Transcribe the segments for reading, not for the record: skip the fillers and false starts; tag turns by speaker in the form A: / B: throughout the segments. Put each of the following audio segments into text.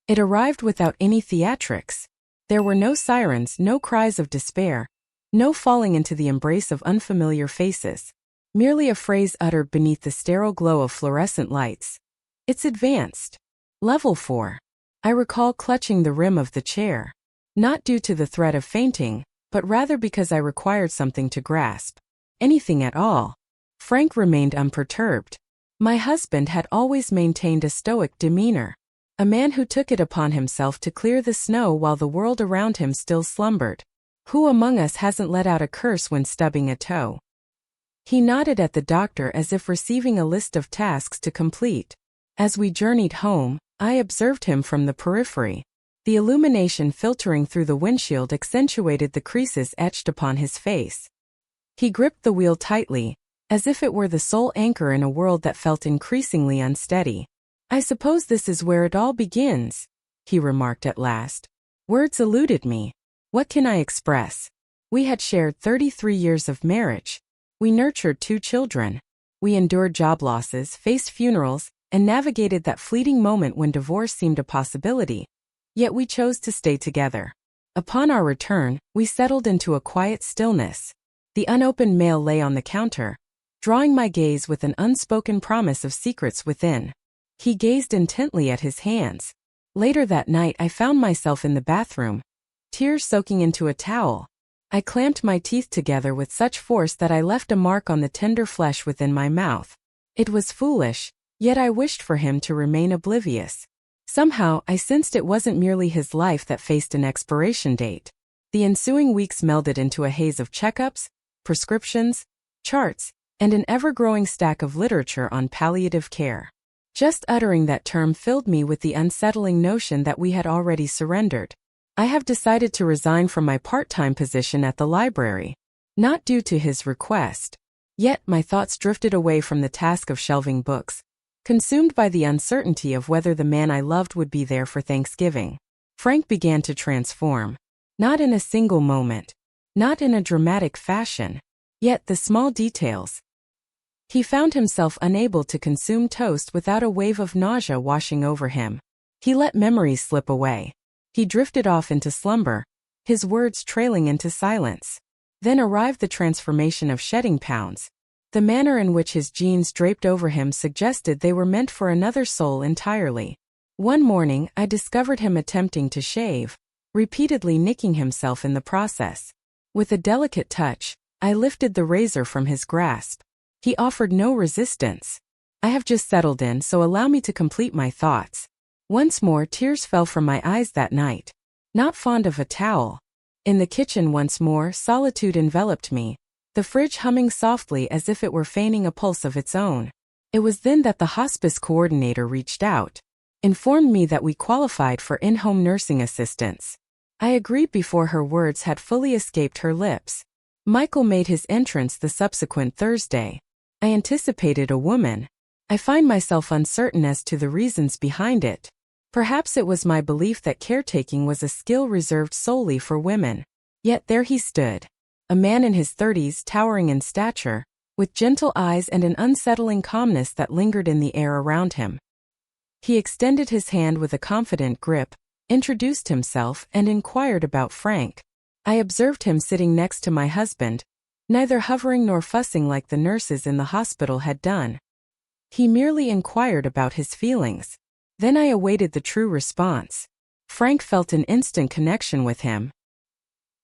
A: It arrived without any theatrics. There were no sirens, no cries of despair, no falling into the embrace of unfamiliar faces. Merely a phrase uttered beneath the sterile glow of fluorescent lights. It's advanced. Level 4. I recall clutching the rim of the chair. Not due to the threat of fainting, but rather because I required something to grasp. Anything at all. Frank remained unperturbed. My husband had always maintained a stoic demeanor. A man who took it upon himself to clear the snow while the world around him still slumbered. Who among us hasn't let out a curse when stubbing a toe? He nodded at the doctor as if receiving a list of tasks to complete. As we journeyed home, I observed him from the periphery. The illumination filtering through the windshield accentuated the creases etched upon his face. He gripped the wheel tightly, as if it were the sole anchor in a world that felt increasingly unsteady. "I suppose this is where it all begins," he remarked at last. Words eluded me. What can I express? We had shared 33 years of marriage. We nurtured 2 children. We endured job losses, faced funerals, and navigated that fleeting moment when divorce seemed a possibility. Yet we chose to stay together. Upon our return, we settled into a quiet stillness. The unopened mail lay on the counter, drawing my gaze with an unspoken promise of secrets within. He gazed intently at his hands. Later that night I found myself in the bathroom, tears soaking into a towel. I clamped my teeth together with such force that I left a mark on the tender flesh within my mouth. It was foolish, yet I wished for him to remain oblivious. Somehow, I sensed it wasn't merely his life that faced an expiration date. The ensuing weeks melded into a haze of checkups, prescriptions, charts, and an ever-growing stack of literature on palliative care. Just uttering that term filled me with the unsettling notion that we had already surrendered. I have decided to resign from my part-time position at the library. Not due to his request. Yet my thoughts drifted away from the task of shelving books, consumed by the uncertainty of whether the man I loved would be there for Thanksgiving. Frank began to transform. Not in a single moment. Not in a dramatic fashion. Yet the small details. He found himself unable to consume toast without a wave of nausea washing over him. He let memories slip away. He drifted off into slumber, his words trailing into silence. Then arrived the transformation of shedding pounds. The manner in which his jeans draped over him suggested they were meant for another soul entirely. One morning, I discovered him attempting to shave, repeatedly nicking himself in the process. With a delicate touch, I lifted the razor from his grasp. He offered no resistance. "I have just settled in, so allow me to complete my thoughts." Once more tears fell from my eyes that night. Not fond of a towel. In the kitchen once more solitude enveloped me, the fridge humming softly as if it were feigning a pulse of its own. It was then that the hospice coordinator reached out, informed me that we qualified for in-home nursing assistance. I agreed before her words had fully escaped her lips. Michael made his entrance the subsequent Thursday. I anticipated a woman. I find myself uncertain as to the reasons behind it. Perhaps it was my belief that caretaking was a skill reserved solely for women. Yet there he stood. A man in his 30s, towering in stature, with gentle eyes and an unsettling calmness that lingered in the air around him. He extended his hand with a confident grip, introduced himself, and inquired about Frank. I observed him sitting next to my husband, neither hovering nor fussing like the nurses in the hospital had done. He merely inquired about his feelings. Then I awaited the true response. Frank felt an instant connection with him.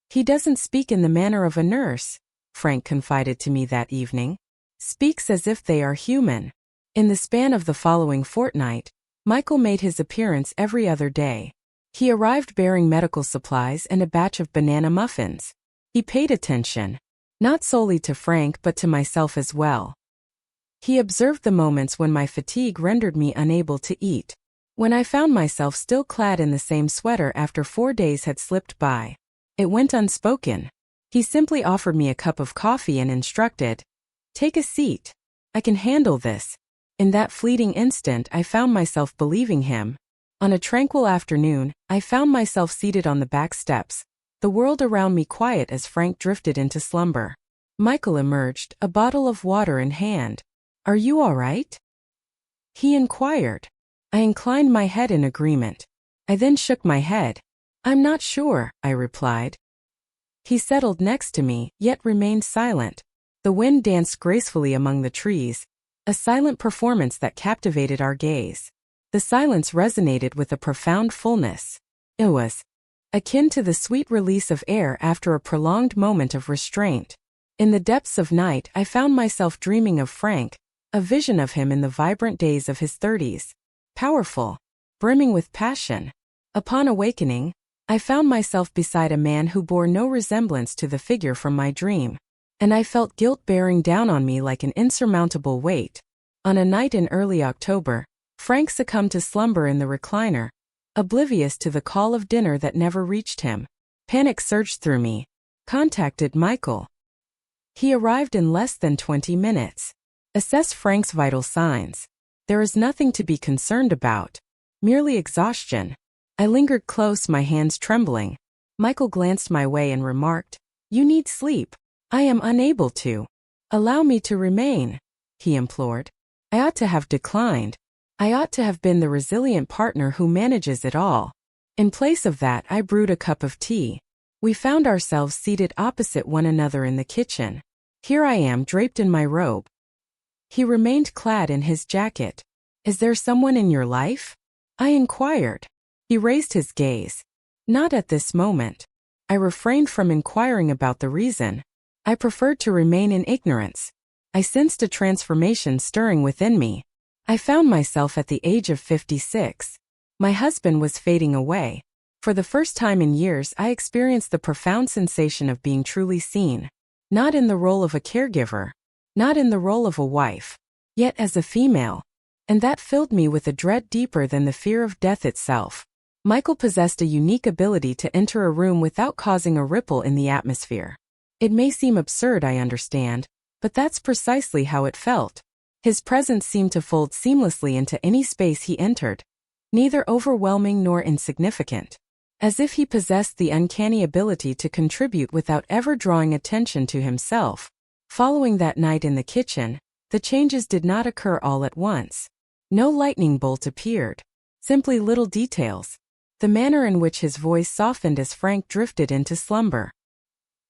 A: "He doesn't speak in the manner of a nurse," Frank confided to me that evening. "Speaks as if they are human." In the span of the following fortnight, Michael made his appearance every other day. He arrived bearing medical supplies and a batch of banana muffins. He paid attention, not solely to Frank but to myself as well. He observed the moments when my fatigue rendered me unable to eat. When I found myself still clad in the same sweater after 4 days had slipped by. It went unspoken. He simply offered me a cup of coffee and instructed, "Take a seat. I can handle this." In that fleeting instant I found myself believing him. On a tranquil afternoon, I found myself seated on the back steps, the world around me quiet as Frank drifted into slumber. Michael emerged, a bottle of water in hand. "Are you all right?" he inquired. I inclined my head in agreement. I then shook my head. I'm not sure, I replied. He settled next to me, yet remained silent. The wind danced gracefully among the trees, a silent performance that captivated our gaze. The silence resonated with a profound fullness. It was akin to the sweet release of air after a prolonged moment of restraint. In the depths of night, I found myself dreaming of Frank, a vision of him in the vibrant days of his 30s. Powerful, brimming with passion. Upon awakening, I found myself beside a man who bore no resemblance to the figure from my dream, and I felt guilt bearing down on me like an insurmountable weight. On a night in early October, Frank succumbed to slumber in the recliner, oblivious to the call of dinner that never reached him. Panic surged through me. Contacted Michael. He arrived in less than 20 minutes. Assess Frank's vital signs. There is nothing to be concerned about. Merely exhaustion. I lingered close, my hands trembling. Michael glanced my way and remarked, "You need sleep." "I am unable to." "Allow me to remain," he implored. I ought to have declined. I ought to have been the resilient partner who manages it all. In place of that, I brewed a cup of tea. We found ourselves seated opposite one another in the kitchen. Here I am draped in my robe. He remained clad in his jacket. "Is there someone in your life?" I inquired. He raised his gaze. "Not at this moment." I refrained from inquiring about the reason. I preferred to remain in ignorance. I sensed a transformation stirring within me. I found myself at the age of 56. My husband was fading away. For the first time in years, I experienced the profound sensation of being truly seen. Not in the role of a caregiver. Not in the role of a wife. Yet as a female. And that filled me with a dread deeper than the fear of death itself. Michael possessed a unique ability to enter a room without causing a ripple in the atmosphere. It may seem absurd, I understand, but that's precisely how it felt. His presence seemed to fold seamlessly into any space he entered, neither overwhelming nor insignificant. As if he possessed the uncanny ability to contribute without ever drawing attention to himself. Following that night in the kitchen, the changes did not occur all at once. No lightning bolt appeared. Simply little details. The manner in which his voice softened as Frank drifted into slumber.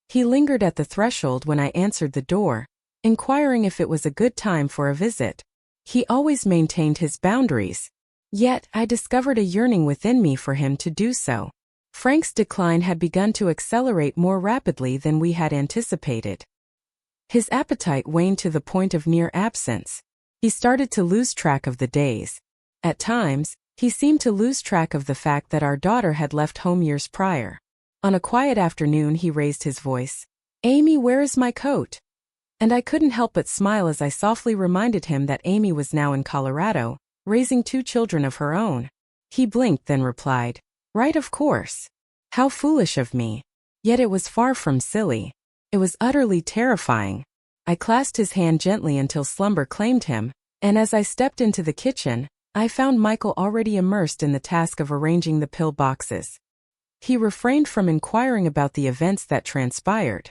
A: He lingered at the threshold when I answered the door, inquiring if it was a good time for a visit. He always maintained his boundaries. Yet, I discovered a yearning within me for him to do so. Frank's decline had begun to accelerate more rapidly than we had anticipated. His appetite waned to the point of near absence. He started to lose track of the days. At times, he seemed to lose track of the fact that our daughter had left home years prior. On a quiet afternoon, he raised his voice. "Amy, where is my coat?" And I couldn't help but smile as I softly reminded him that Amy was now in Colorado, raising 2 children of her own. He blinked, then replied, "Right, of course. How foolish of me." Yet it was far from silly. It was utterly terrifying. I clasped his hand gently until slumber claimed him, and as I stepped into the kitchen, I found Michael already immersed in the task of arranging the pill boxes. He refrained from inquiring about the events that transpired.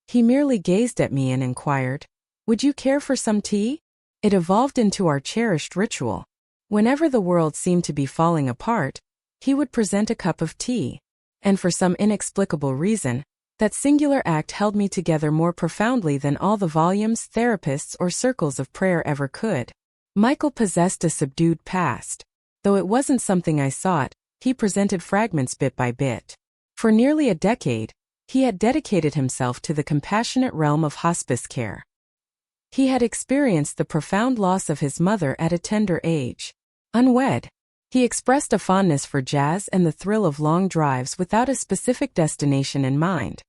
A: He merely gazed at me and inquired, "Would you care for some tea?" It evolved into our cherished ritual. Whenever the world seemed to be falling apart, he would present a cup of tea. And for some inexplicable reason, that singular act held me together more profoundly than all the volumes, therapists, or circles of prayer ever could. Michael possessed a subdued past. Though it wasn't something I sought, he presented fragments bit by bit. For nearly a decade, he had dedicated himself to the compassionate realm of hospice care. He had experienced the profound loss of his mother at a tender age. Unwed, he expressed a fondness for jazz and the thrill of long drives without a specific destination in mind.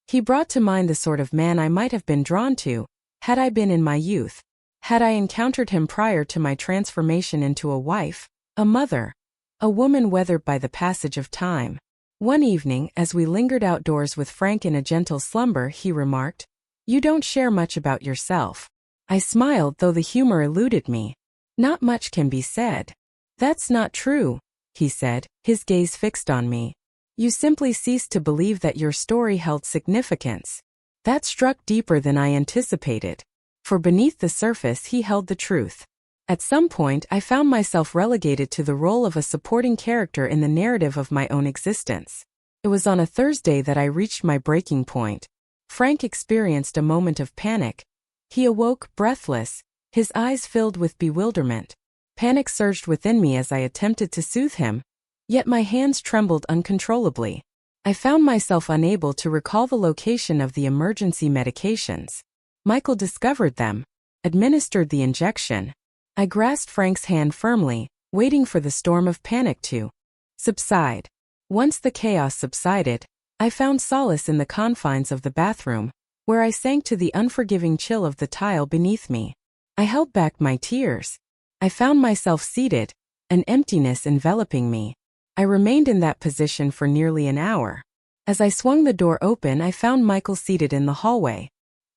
A: He brought to mind the sort of man I might have been drawn to, had I been in my youth. Had I encountered him prior to my transformation into a wife, a mother, a woman weathered by the passage of time. One evening, as we lingered outdoors with Frank in a gentle slumber, he remarked, "You don't share much about yourself." I smiled, though the humor eluded me. "Not much can be said." "That's not true," he said, his gaze fixed on me. "You simply ceased to believe that your story held significance." That struck deeper than I anticipated. For beneath the surface he held the truth. At some point, I found myself relegated to the role of a supporting character in the narrative of my own existence. It was on a Thursday that I reached my breaking point. Frank experienced a moment of panic. He awoke, breathless, his eyes filled with bewilderment. Panic surged within me as I attempted to soothe him, yet my hands trembled uncontrollably. I found myself unable to recall the location of the emergency medications. Michael discovered them, administered the injection. I grasped Frank's hand firmly, waiting for the storm of panic to subside. Once the chaos subsided, I found solace in the confines of the bathroom, where I sank to the unforgiving chill of the tile beneath me. I held back my tears. I found myself seated, an emptiness enveloping me. I remained in that position for nearly an hour. As I swung the door open, I found Michael seated in the hallway.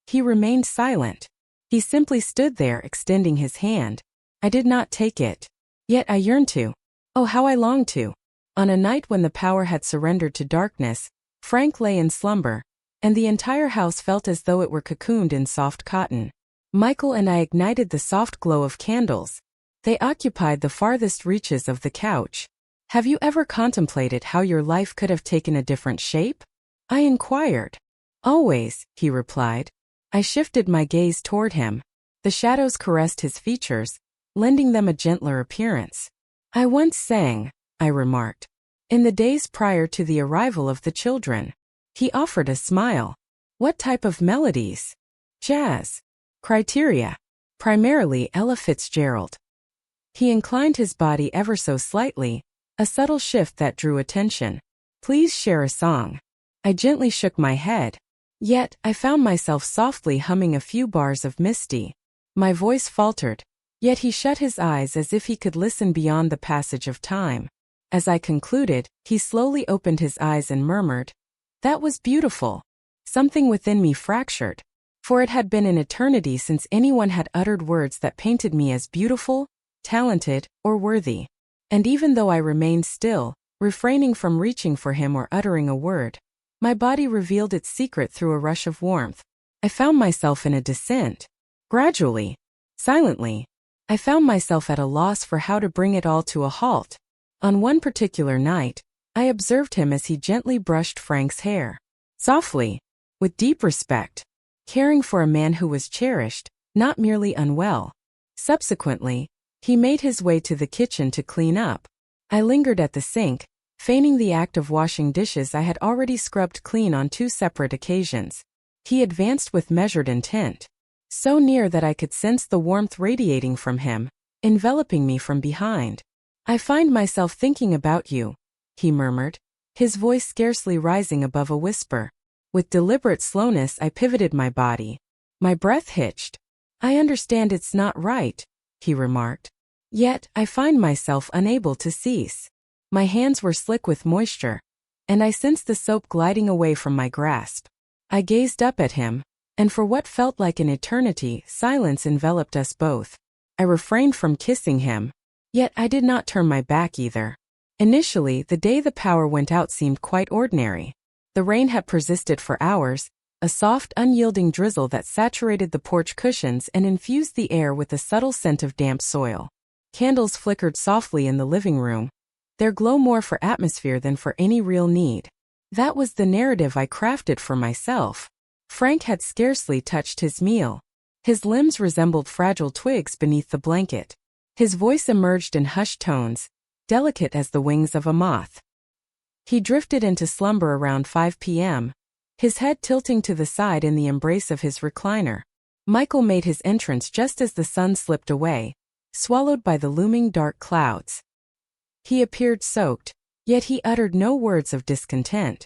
A: He remained silent. He simply stood there, extending his hand. I did not take it. Yet I yearned to. Oh, how I longed to. On a night when the power had surrendered to darkness, Frank lay in slumber, and the entire house felt as though it were cocooned in soft cotton. Michael and I ignited the soft glow of candles. They occupied the farthest reaches of the couch. Have you ever contemplated how your life could have taken a different shape? I inquired. Always, he replied. I shifted my gaze toward him. The shadows caressed his features, lending them a gentler appearance. I once sang, I remarked, in the days prior to the arrival of the children. He offered a smile. What type of melodies? Jazz. Criteria. Primarily Ella Fitzgerald. He inclined his body ever so slightly, a subtle shift that drew attention. Please share a song. I gently shook my head. Yet, I found myself softly humming a few bars of Misty. My voice faltered. Yet he shut his eyes as if he could listen beyond the passage of time. As I concluded, he slowly opened his eyes and murmured, "That was beautiful." Something within me fractured. For it had been an eternity since anyone had uttered words that painted me as beautiful, talented, or worthy. And even though I remained still, refraining from reaching for him or uttering a word, my body revealed its secret through a rush of warmth. I found myself in a descent. Gradually, silently, I found myself at a loss for how to bring it all to a halt. On one particular night, I observed him as he gently brushed Frank's hair. Softly, with deep respect, caring for a man who was cherished, not merely unwell. Subsequently, he made his way to the kitchen to clean up. I lingered at the sink, feigning the act of washing dishes I had already scrubbed clean on 2 separate occasions. He advanced with measured intent, so near that I could sense the warmth radiating from him, enveloping me from behind. "I find myself thinking about you," he murmured, his voice scarcely rising above a whisper. With deliberate slowness, I pivoted my body. My breath hitched. "I understand it's not right," he remarked. Yet, I find myself unable to cease. My hands were slick with moisture, and I sensed the soap gliding away from my grasp. I gazed up at him, and for what felt like an eternity, silence enveloped us both. I refrained from kissing him, yet I did not turn my back either. Initially, the day the power went out seemed quite ordinary. The rain had persisted for hours, a soft, unyielding drizzle that saturated the porch cushions and infused the air with a subtle scent of damp soil. Candles flickered softly in the living room, their glow more for atmosphere than for any real need. That was the narrative I crafted for myself. Frank had scarcely touched his meal. His limbs resembled fragile twigs beneath the blanket. His voice emerged in hushed tones, delicate as the wings of a moth. He drifted into slumber around 5 p.m., his head tilting to the side in the embrace of his recliner. Michael made his entrance just as the sun slipped away, swallowed by the looming dark clouds. He appeared soaked, yet he uttered no words of discontent.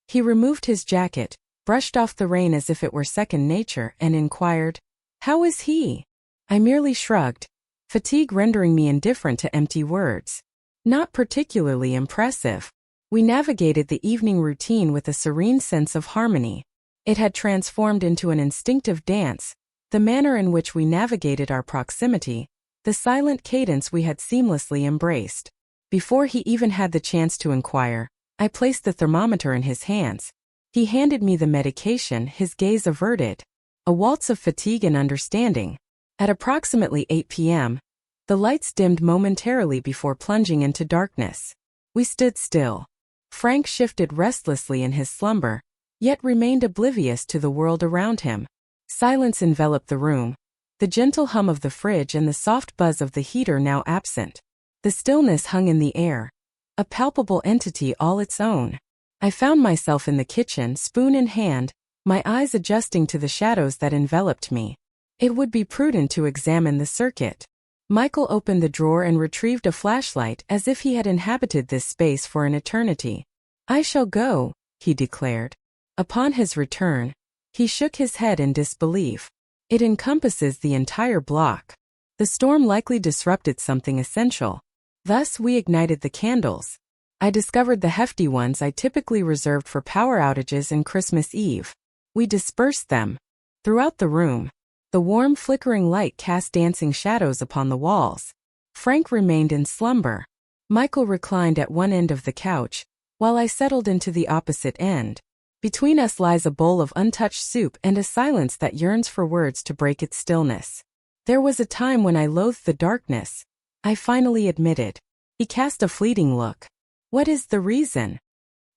A: He removed his jacket, brushed off the rain as if it were second nature, and inquired, "How is he?" I merely shrugged, fatigue rendering me indifferent to empty words. Not particularly impressive. We navigated the evening routine with a serene sense of harmony. It had transformed into an instinctive dance, the manner in which we navigated our proximity, the silent cadence we had seamlessly embraced. Before he even had the chance to inquire, I placed the thermometer in his hands. He handed me the medication, his gaze averted. A waltz of fatigue and understanding. At approximately 8 p.m., the lights dimmed momentarily before plunging into darkness. We stood still. Frank shifted restlessly in his slumber, yet remained oblivious to the world around him. Silence enveloped the room, the gentle hum of the fridge and the soft buzz of the heater now absent. The stillness hung in the air, a palpable entity all its own. I found myself in the kitchen, spoon in hand, my eyes adjusting to the shadows that enveloped me. It would be prudent to examine the circuit. Michael opened the drawer and retrieved a flashlight as if he had inhabited this space for an eternity. "I shall go," he declared. Upon his return, he shook his head in disbelief. "It encompasses the entire block. The storm likely disrupted something essential." Thus we ignited the candles. I discovered the hefty ones I typically reserved for power outages and Christmas Eve. We dispersed them. Throughout the room, the warm flickering light cast dancing shadows upon the walls. Frank remained in slumber. Michael reclined at one end of the couch, while I settled into the opposite end. Between us lies a bowl of untouched soup and a silence that yearns for words to break its stillness. "There was a time when I loathed the darkness," I finally admitted. He cast a fleeting look. "What is the reason?"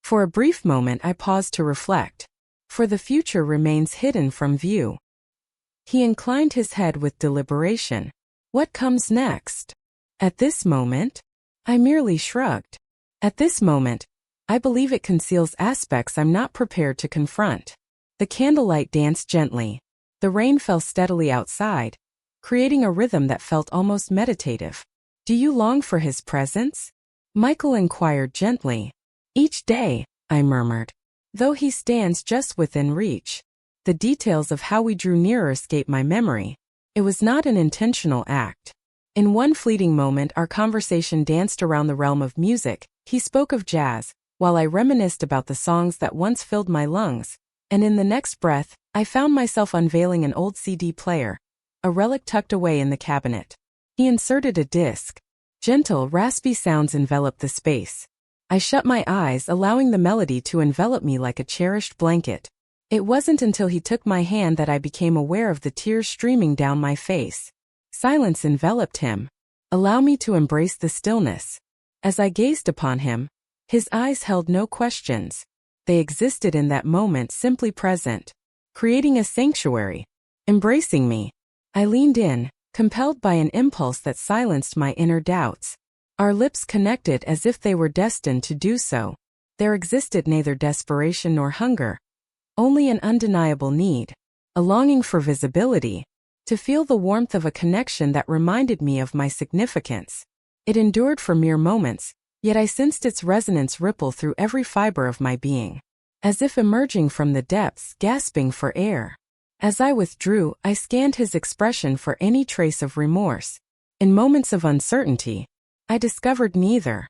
A: For a brief moment I paused to reflect. "For the future remains hidden from view." He inclined his head with deliberation. "What comes next?" "At this moment?" I merely shrugged. "At this moment, I believe it conceals aspects I'm not prepared to confront." The candlelight danced gently. The rain fell steadily outside, creating a rhythm that felt almost meditative. "Do you long for his presence?" Michael inquired gently. "Each day," I murmured, "though he stands just within reach." The details of how we drew nearer escape my memory. It was not an intentional act. In one fleeting moment our conversation danced around the realm of music. He spoke of jazz, while I reminisced about the songs that once filled my lungs, and in the next breath, I found myself unveiling an old CD player, a relic tucked away in the cabinet. He inserted a disc. Gentle, raspy sounds enveloped the space. I shut my eyes, allowing the melody to envelop me like a cherished blanket. It wasn't until he took my hand that I became aware of the tears streaming down my face. Silence enveloped him. "Allow me to embrace the stillness." As I gazed upon him, his eyes held no questions. They existed in that moment, simply present, creating a sanctuary, embracing me. I leaned in, compelled by an impulse that silenced my inner doubts. Our lips connected as if they were destined to do so. There existed neither desperation nor hunger, only an undeniable need, a longing for visibility, to feel the warmth of a connection that reminded me of my significance. It endured for mere moments, yet I sensed its resonance ripple through every fiber of my being, as if emerging from the depths, gasping for air. As I withdrew, I scanned his expression for any trace of remorse. In moments of uncertainty, I discovered neither.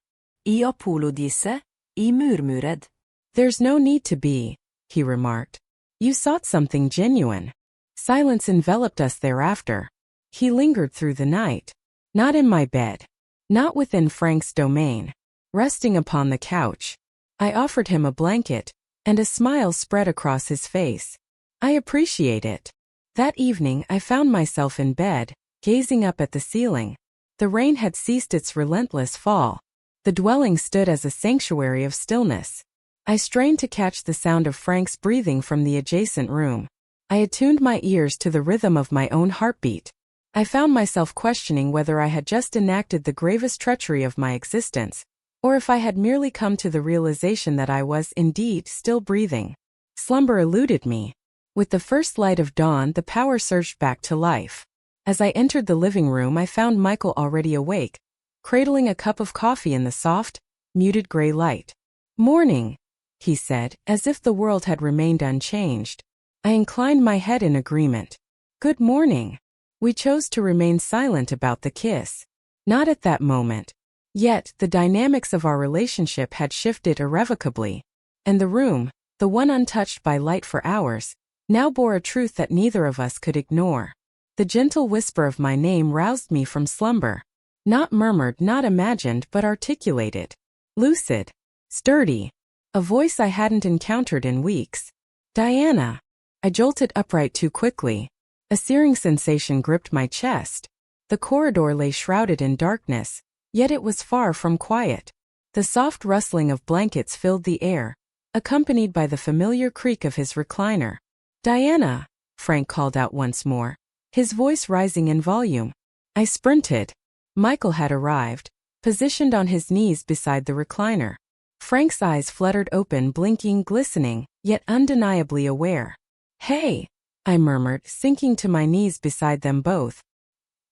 B: Io disse, I murmured.
A: "There's no need to be," he remarked. "You sought something genuine." Silence enveloped us thereafter. He lingered through the night. Not in my bed. Not within Frank's domain. Resting upon the couch, I offered him a blanket, and a smile spread across his face. "I appreciate it." That evening I found myself in bed, gazing up at the ceiling. The rain had ceased its relentless fall. The dwelling stood as a sanctuary of stillness. I strained to catch the sound of Frank's breathing from the adjacent room. I attuned my ears to the rhythm of my own heartbeat. I found myself questioning whether I had just enacted the gravest treachery of my existence, or if I had merely come to the realization that I was indeed still breathing. Slumber eluded me. With the first light of dawn, the power surged back to life. As I entered the living room, I found Michael already awake, cradling a cup of coffee in the soft, muted gray light. "Morning," he said, as if the world had remained unchanged. I inclined my head in agreement. "Good morning." We chose to remain silent about the kiss. Not at that moment. Yet, the dynamics of our relationship had shifted irrevocably. And the room, the one untouched by light for hours, now bore a truth that neither of us could ignore. The gentle whisper of my name roused me from slumber. Not murmured, not imagined, but articulated. Lucid. Sturdy. A voice I hadn't encountered in weeks. "Diana." I jolted upright too quickly. A A searing sensation gripped my chest. The corridor lay shrouded in darkness, yet it was far from quiet. The soft rustling of blankets filled the air, accompanied by the familiar creak of his recliner. "Diana," Frank called out once more, his voice rising in volume. I sprinted. Michael had arrived, positioned on his knees beside the recliner. Frank's eyes fluttered open, blinking, glistening, yet undeniably aware. "Hey," I murmured, sinking to my knees beside them both.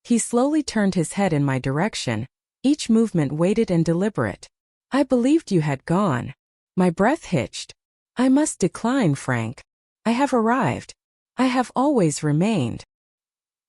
A: He slowly turned his head in my direction, each movement weighted and deliberate. "I believed you had gone." My breath hitched. "I must decline, Frank. I have arrived. I have always remained."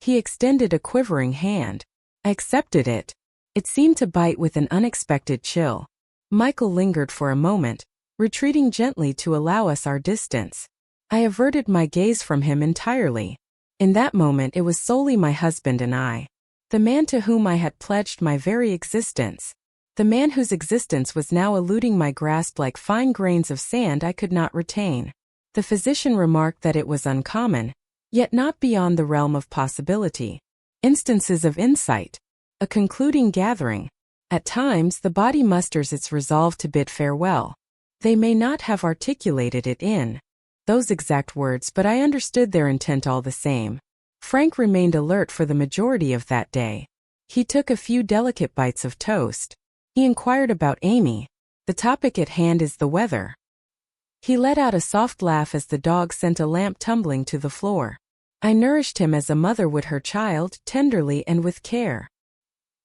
A: He extended a quivering hand. I accepted it. It seemed to bite with an unexpected chill. Michael lingered for a moment, retreating gently to allow us our distance. I averted my gaze from him entirely. In that moment it was solely my husband and I. The man to whom I had pledged my very existence. The man whose existence was now eluding my grasp like fine grains of sand I could not retain. The physician remarked that it was uncommon, yet not beyond the realm of possibility. Instances of insight. A concluding gathering. At times the body musters its resolve to bid farewell. They may not have articulated it in those exact words, but I understood their intent all the same. Frank remained alert for the majority of that day. He took a few delicate bites of toast. He inquired about Amy. The topic at hand is the weather. He let out a soft laugh as the dog sent a lamp tumbling to the floor. I nourished him as a mother would her child, tenderly and with care.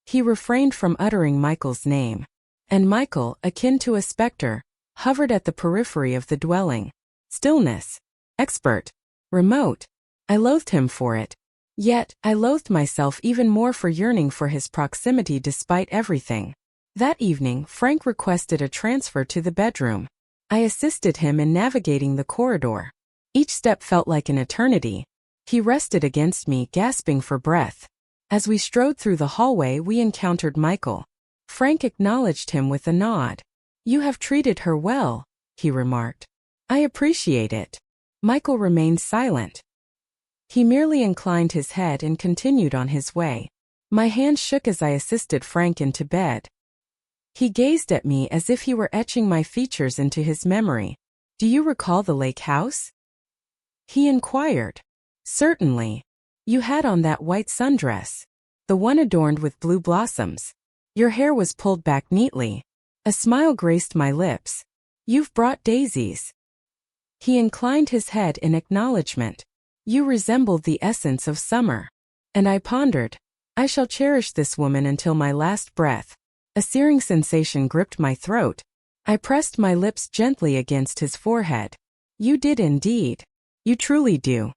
A: He refrained from uttering Michael's name. And Michael, akin to a specter, hovered at the periphery of the dwelling. Stillness. Expert. Remote. I loathed him for it. Yet, I loathed myself even more for yearning for his proximity despite everything. That evening, Frank requested a transfer to the bedroom. I assisted him in navigating the corridor. Each step felt like an eternity. He rested against me, gasping for breath. As we strode through the hallway, we encountered Michael. Frank acknowledged him with a nod. "You have treated her well," he remarked. "I appreciate it." Michael remained silent. He merely inclined his head and continued on his way. My hand shook as I assisted Frank into bed. He gazed at me as if he were etching my features into his memory. "Do you recall the lake house?" he inquired. "Certainly. You had on that white sundress. The one adorned with blue blossoms. Your hair was pulled back neatly. A smile graced my lips. You've brought daisies." He inclined his head in acknowledgement. "You resembled the essence of summer." And I pondered. I shall cherish this woman until my last breath. A searing sensation gripped my throat. I pressed my lips gently against his forehead. "You did indeed. You truly do."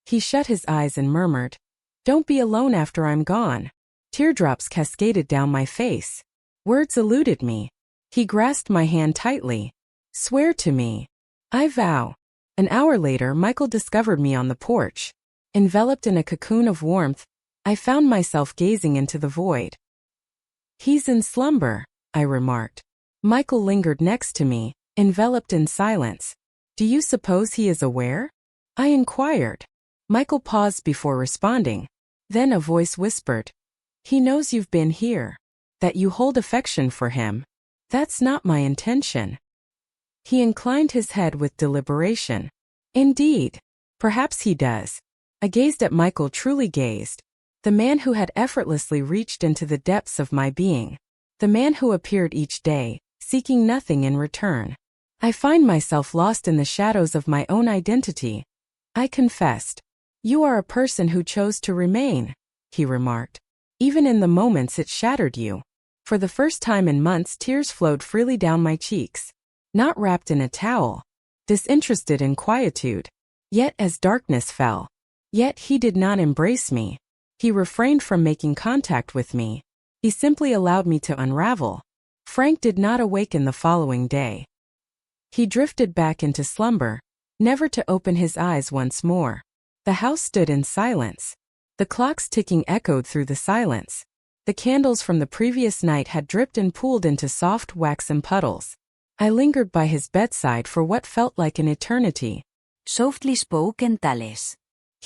A: He shut his eyes and murmured, "Don't be alone after I'm gone." Teardrops cascaded down my face. Words eluded me. He grasped my hand tightly. "Swear to me." "I vow." An hour later, Michael discovered me on the porch. Enveloped in a cocoon of warmth, I found myself gazing into the void. "He's in slumber," I remarked. Michael lingered next to me, enveloped in silence. "Do you suppose he is aware?" I inquired. Michael paused before responding. Then a voice whispered, "He knows you've been here. That you hold affection for him. That's not my intention." He inclined his head with deliberation. "Indeed. Perhaps he does." I gazed at Michael, truly gazed. The man who had effortlessly reached into the depths of my being. The man who appeared each day, seeking nothing in return. I find myself lost in the shadows of my own identity. I confessed. "You are a person who chose to remain," he remarked. "Even in the moments it shattered you." For the first time in months, tears flowed freely down my cheeks. Not wrapped in a towel. Disinterested in quietude. Yet as darkness fell. Yet he did not embrace me. He refrained from making contact with me. He simply allowed me to unravel. Frank did not awaken the following day. He drifted back into slumber, never to open his eyes once more. The house stood in silence. The clock's ticking echoed through the silence. The candles from the previous night had dripped and pooled into soft waxen puddles. I lingered by his bedside for what felt like an eternity.
B: Softly spoke and Thales.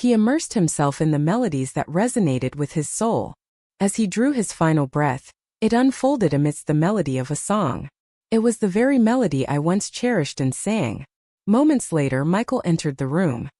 A: He immersed himself in the melodies that resonated with his soul. As he drew his final breath, it unfolded amidst the melody of a song. It was the very melody I once cherished and sang. Moments later, Michael entered the room.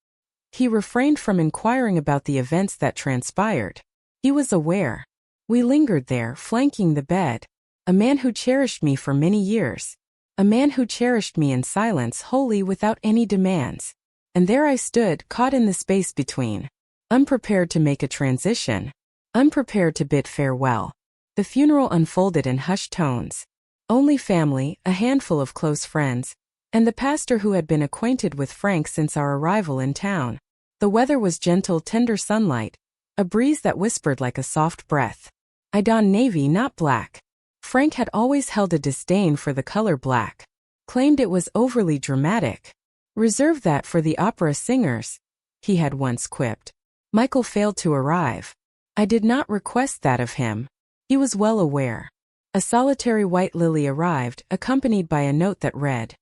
A: He refrained from inquiring about the events that transpired. He was aware. We lingered there, flanking the bed. A man who cherished me for many years. A man who cherished me in silence, wholly without any demands. And there I stood, caught in the space between. Unprepared to make a transition. Unprepared to bid farewell. The funeral unfolded in hushed tones. Only family, a handful of close friends, and the pastor who had been acquainted with Frank since our arrival in town. The weather was gentle, tender sunlight, a breeze that whispered like a soft breath. I donned navy, not black. Frank had always held a disdain for the color black. Claimed it was overly dramatic. Reserved that for the opera singers, he had once quipped. Michael failed to arrive. I did not request that of him. He was well aware. A solitary white lily arrived, accompanied by a note that read,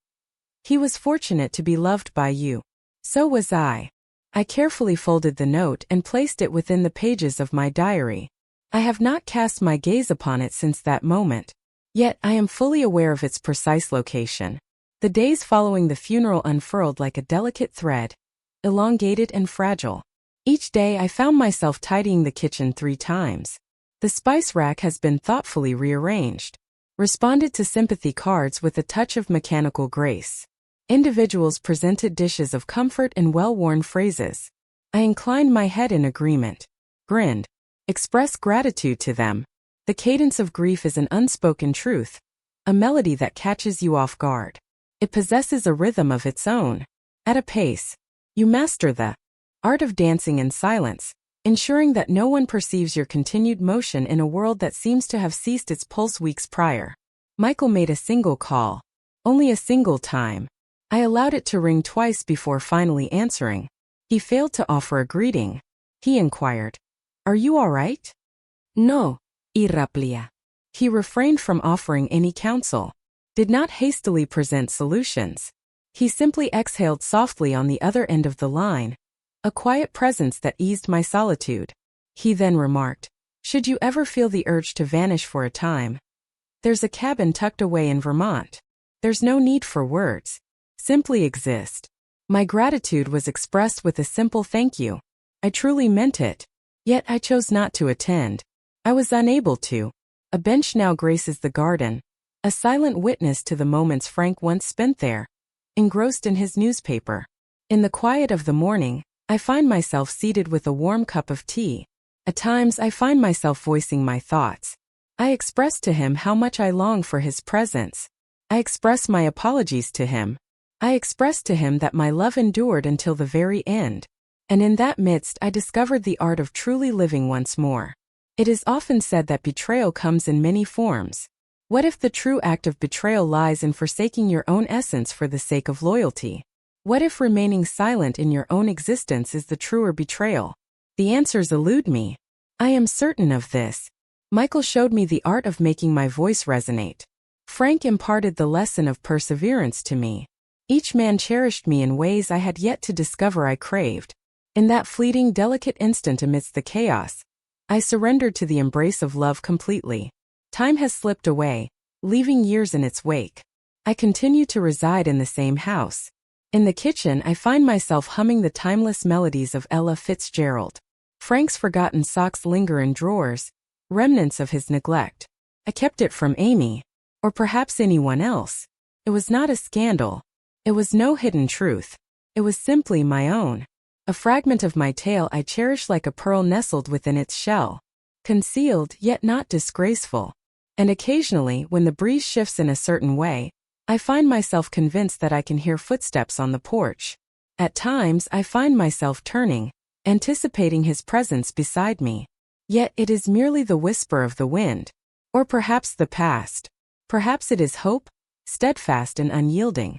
A: "He was fortunate to be loved by you. So was I." I carefully folded the note and placed it within the pages of my diary. I have not cast my gaze upon it since that moment. Yet I am fully aware of its precise location. The days following the funeral unfurled like a delicate thread, elongated and fragile. Each day I found myself tidying the kitchen 3 times. The spice rack has been thoughtfully rearranged. Responded to sympathy cards with a touch of mechanical grace. Individuals presented dishes of comfort and well-worn phrases. I inclined my head in agreement. Grinned. Expressed gratitude to them. The cadence of grief is an unspoken truth. A melody that catches you off guard. It possesses a rhythm of its own. At a pace. You master the art of dancing in silence, ensuring that no one perceives your continued motion in a world that seems to have ceased its pulse weeks prior. Michael made a single call. Only a single time. I allowed it to ring twice before finally answering. He failed to offer a greeting. He inquired, "Are you all right?" "No, irraplia." He refrained from offering any counsel. Did not hastily present solutions. He simply exhaled softly on the other end of the line. A quiet presence that eased my solitude. He then remarked, "Should you ever feel the urge to vanish for a time, there's a cabin tucked away in Vermont. There's no need for words. Simply exist." My gratitude was expressed with a simple thank you. I truly meant it. Yet I chose not to attend. I was unable to. A bench now graces the garden, a silent witness to the moments Frank once spent there, engrossed in his newspaper. In the quiet of the morning, I find myself seated with a warm cup of tea. At times I find myself voicing my thoughts. I express to him how much I long for his presence. I express my apologies to him. I express to him that my love endured until the very end. And in that midst I discovered the art of truly living once more. It is often said that betrayal comes in many forms. What if the true act of betrayal lies in forsaking your own essence for the sake of loyalty? What if remaining silent in your own existence is the truer betrayal? The answers elude me. I am certain of this. Michael showed me the art of making my voice resonate. Frank imparted the lesson of perseverance to me. Each man cherished me in ways I had yet to discover I craved. In that fleeting, delicate instant amidst the chaos, I surrendered to the embrace of love completely. Time has slipped away, leaving years in its wake. I continue to reside in the same house. In the kitchen, I find myself humming the timeless melodies of Ella Fitzgerald. Frank's forgotten socks linger in drawers, remnants of his neglect. I kept it from Amy, or perhaps anyone else. It was not a scandal. It was no hidden truth. It was simply my own. A fragment of my tale I cherish like a pearl nestled within its shell. Concealed, yet not disgraceful. And occasionally, when the breeze shifts in a certain way, I find myself convinced that I can hear footsteps on the porch. At times, I find myself turning, anticipating his presence beside me. Yet it is merely the whisper of the wind. Or perhaps the past. Perhaps it is hope, steadfast and unyielding.